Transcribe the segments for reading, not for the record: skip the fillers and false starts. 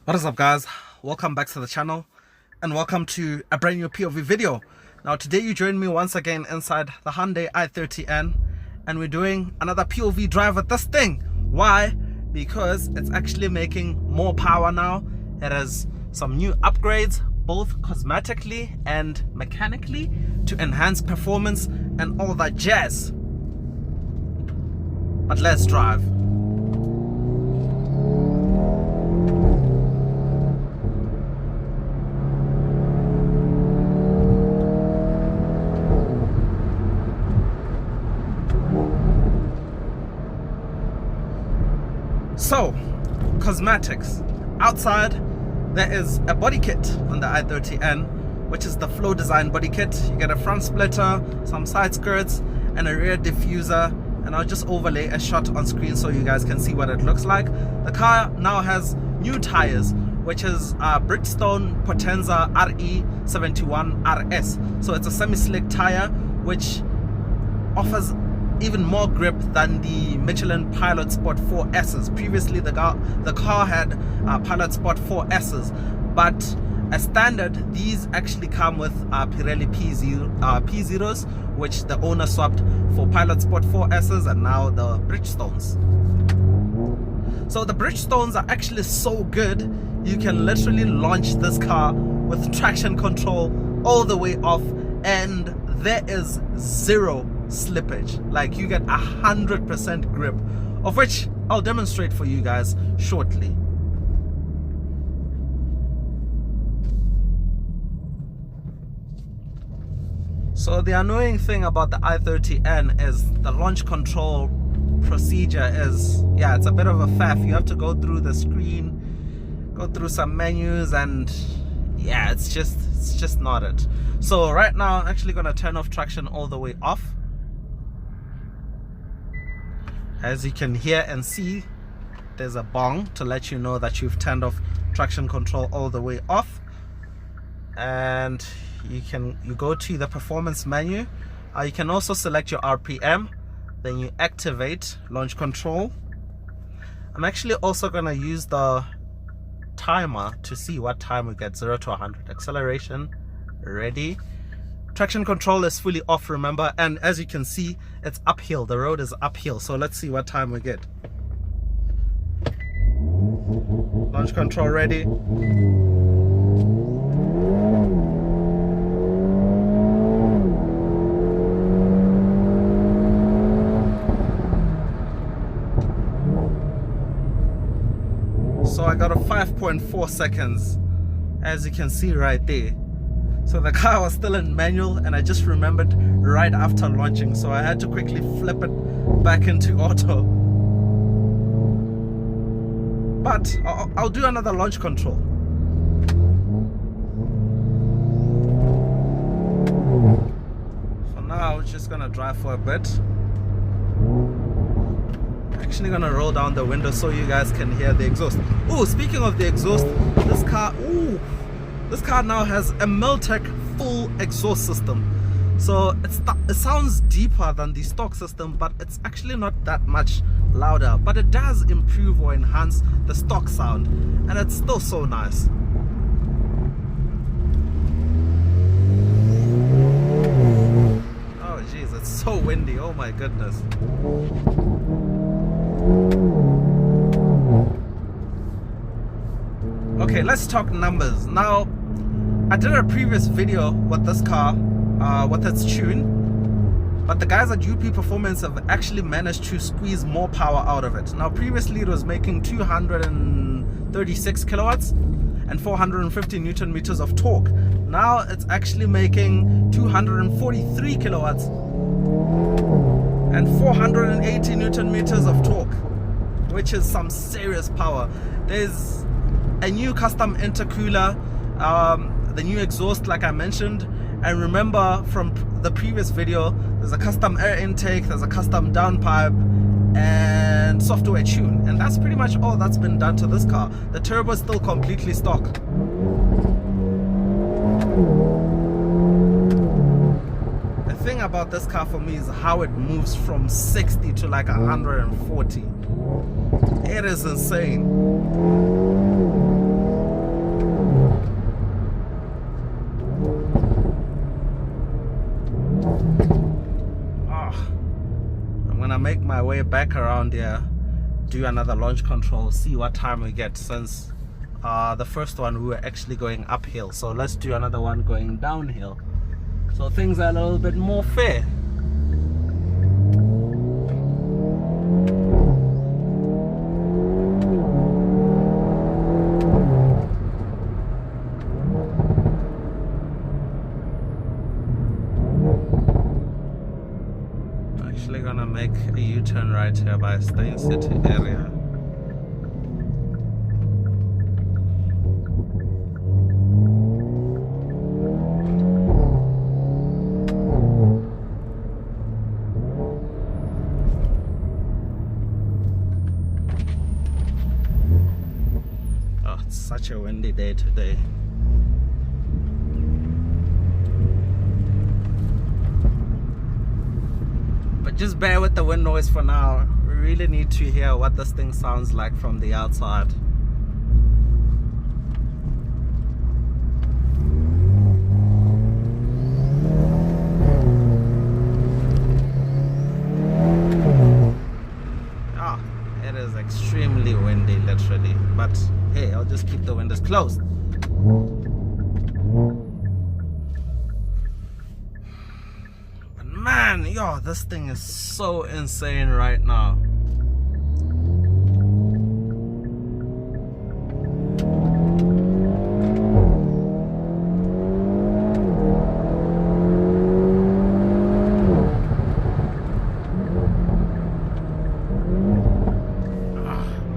What is up, guys? Welcome back to the channel and welcome to a brand new POV video. Now today you join me once again inside the Hyundai I30N and we're doing another POV drive with this thing. Why? Because it's actually making more power now. It has some new upgrades, both cosmetically and mechanically, to enhance performance and all that jazz. But let's drive. So, cosmetics. Outside, there is a body kit on the I30N, which is the Flow Design body kit. You get a front splitter, some side skirts, and a rear diffuser. And I'll just overlay a shot on screen so you guys can see what it looks like. The car now has new tires, which is Bridgestone Potenza RE71 RS. So it's a semi-slick tire, which offers even more grip than the Michelin Pilot Sport 4S's. Previously the car had Pilot Sport 4S's, but as standard these actually come with Pirelli P0s, which the owner swapped for Pilot Sport 4S's and now the Bridgestones. So the Bridgestones are actually so good, you can literally launch this car with traction control all the way off and there is zero slippage. Like, you get 100% grip, of which I'll demonstrate for you guys shortly. So the annoying thing about the I30N is the launch control procedure is, yeah, it's a bit of a faff. You have to go through the screen, go through some menus, and yeah, it's just not it. So right now I'm actually gonna turn off traction all the way off. As you can hear and see, there's a bong to let you know that you've turned off traction control all the way off. And you go to the performance menu. You can also select your RPM, then you activate launch control. I'm actually also going to use the timer to see what time we get 0 to 100. Acceleration, ready. Traction control is fully off, remember, and as you can see, it's uphill. The road is uphill, so let's see what time we get. Launch control ready. So I got a 5.4 seconds, as you can see right there. So the car was still in manual and I just remembered right after launching, so I had to quickly flip it back into auto. But I'll do another launch control. For now, I'm just gonna drive for a bit. Actually gonna roll down the window so you guys can hear the exhaust. Oh, speaking of the exhaust, this car now has a miltek full exhaust system. So it sounds deeper than the stock system, but it's actually not that much louder. But it does improve or enhance the stock sound, and it's still so nice. Oh jeez, it's so windy, oh my goodness. Okay, let's talk numbers. Now, I did a previous video with this car, with its tune, but the guys at UP Performance have actually managed to squeeze more power out of it. Now, previously it was making 236 kilowatts and 450 Newton meters of torque. Now it's actually making 243 kilowatts and 480 Newton meters of torque, which is some serious power. There's a new custom intercooler, the new exhaust like I mentioned, and remember from the previous video, there's a custom air intake, there's a custom downpipe and software tune, and that's pretty much all that's been done to this car. The turbo is still completely stock. The thing about this car for me is how it moves from 60 to like 140. It is insane. back around here, do another launch control, see what time we get, since the first one we were actually going uphill. So let's do another one going downhill, so things are a little bit more fair. Actually gonna make a U-turn right here by Stain City area. Oh, it's such a windy day today. But just bear with the wind noise for now. We really need to hear what this thing sounds like from the outside. Ah, it is extremely windy, literally. But hey, I'll just keep the windows closed. Man, yo, this thing is so insane right now.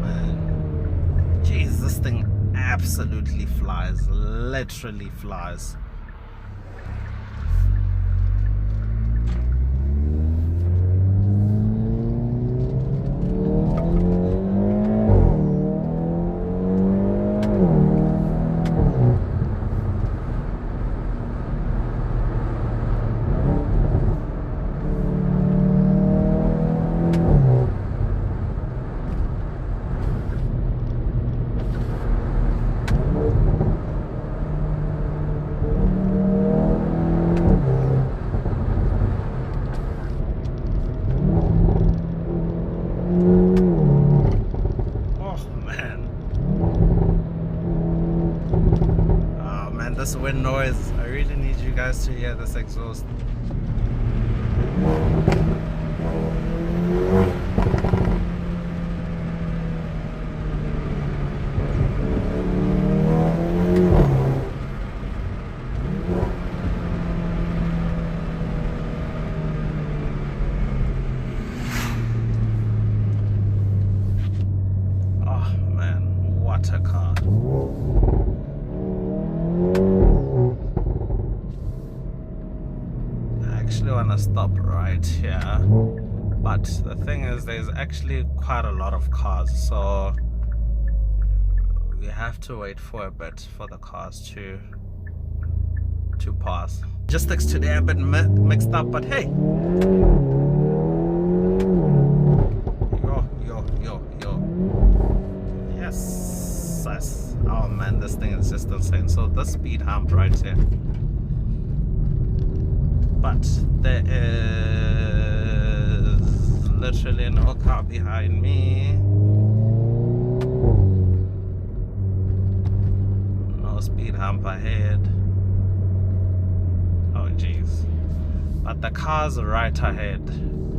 Man. Jeez, this thing absolutely flies, literally flies. This wind noise, I really need you guys to hear this exhaust. Oh man, what a car. I want to stop right here, but the thing is there's actually quite a lot of cars, so we have to wait for a bit for the cars to pass. Logistics today a bit mixed up, but hey, yes, oh man, this thing is just insane. So the speed hump right here, but there is literally no car behind me, no speed hump ahead. Oh jeez, but the cars are right ahead.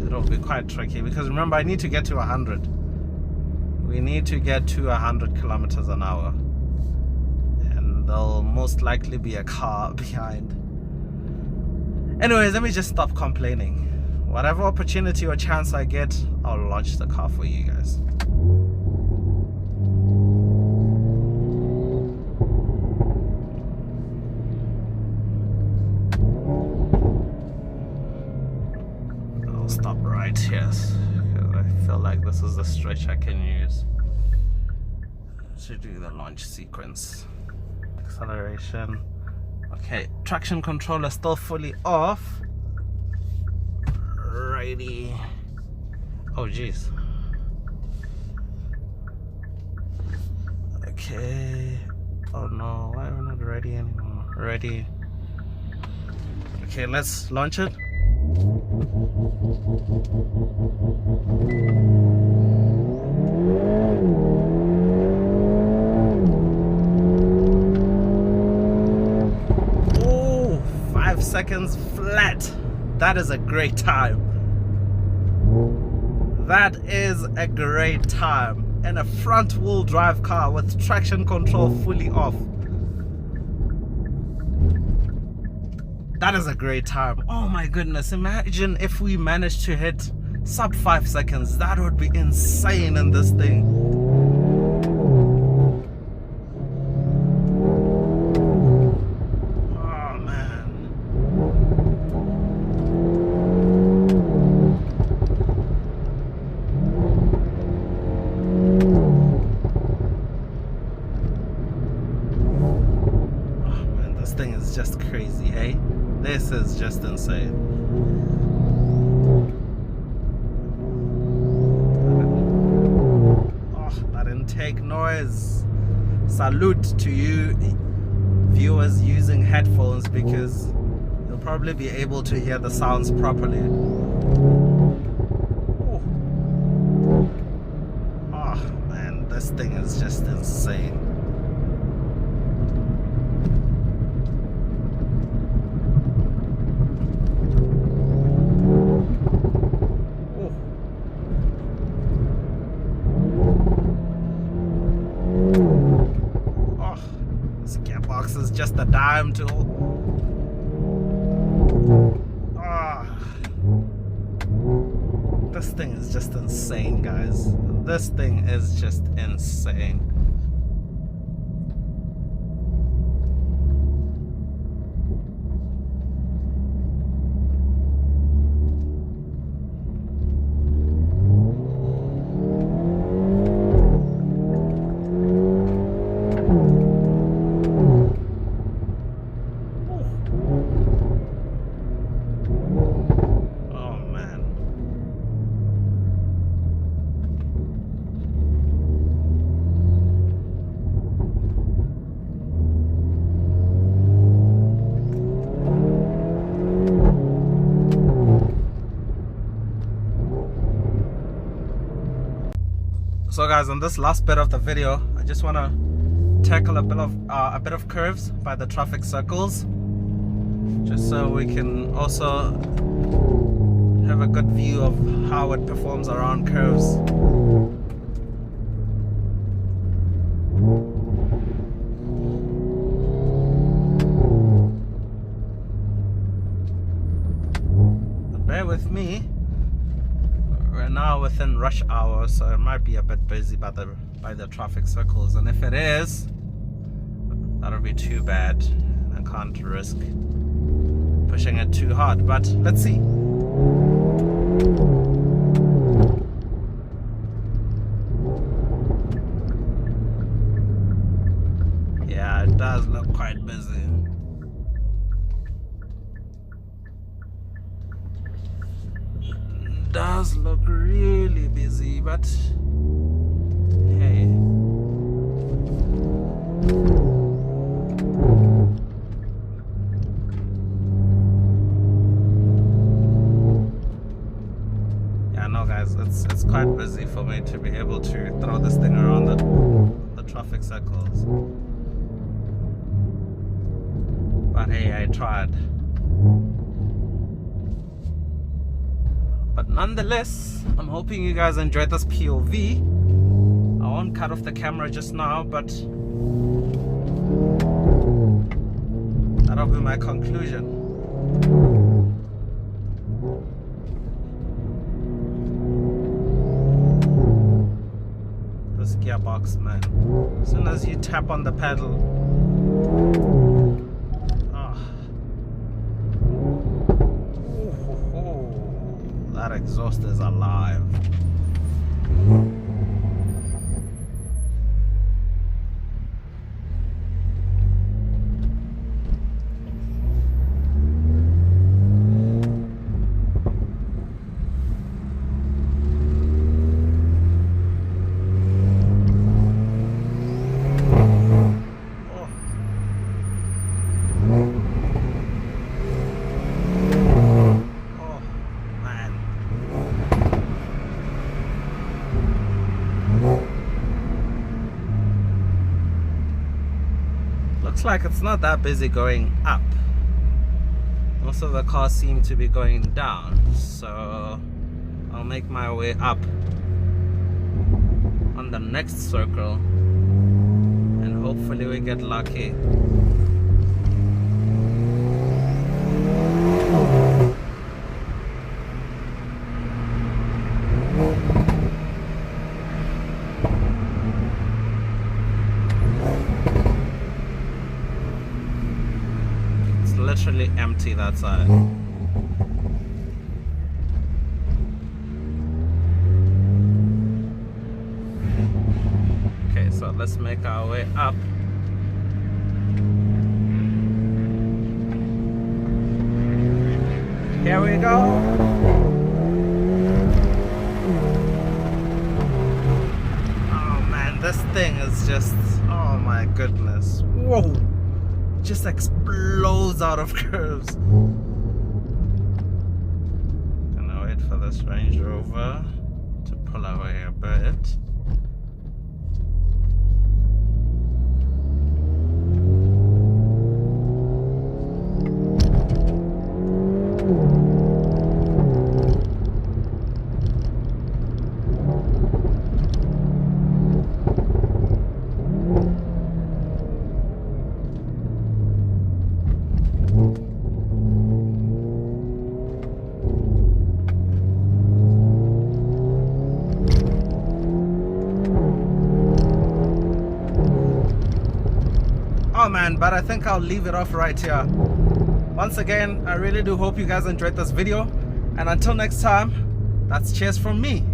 It'll be quite tricky because remember, I need to get to 100. We need to get to 100 kilometers an hour, and there'll most likely be a car behind. Anyways, let me just stop complaining. Whatever opportunity or chance I get, I'll launch the car for you guys. I'll stop right here because I feel like this is the stretch I can use to do the launch sequence. Acceleration. Okay, traction control is still fully off. Righty. Oh jeez. Okay. Oh no, why are we not ready anymore? Ready. Okay, let's launch it. Oh, 5 seconds flat. That is a great time. That is a great time. In a front wheel drive car with traction control fully off. That is a great time. Oh my goodness, imagine if we managed to hit sub 5 seconds. That would be insane in this thing. Oh man. Oh man, this thing is just crazy, hey? This is just insane. Oh, that intake noise. Salute to you viewers using headphones, because you'll probably be able to hear the sounds properly. Oh man, this thing is just insane. Is just a dime to this thing is just insane, guys. This thing is just insane. So guys, on this last bit of the video, I just want to tackle a bit of curves by the traffic circles, just so we can also have a good view of how it performs around curves. But bear with me. We're now within rush hour, so it might be a bit busy by the traffic circles, and if it is, that'll be too bad. I can't risk pushing it too hard, but let's see. Yeah, it does look quite busy. Does look really busy, but hey. Yeah, no guys, it's quite busy for me to be able to throw this thing around the traffic circles. But hey, I tried. But nonetheless, I'm hoping you guys enjoyed this POV. I won't cut off the camera just now, but that'll be my conclusion. This gearbox, man. As soon as you tap on the pedal, that exhaust is alive. Looks like it's not that busy going up. Most of the cars seem to be going down, so I'll make my way up on the next circle and hopefully we get lucky. Literally empty that side. Okay, so let's make our way up. Here we go. Oh man, this thing is just, oh my goodness. Whoa. Just explodes out of curves. Gonna wait for this Range Rover to pull away a bit. Oh man, but I think I'll leave it off right here. Once again, I really do hope you guys enjoyed this video, and until next time, that's cheers from me.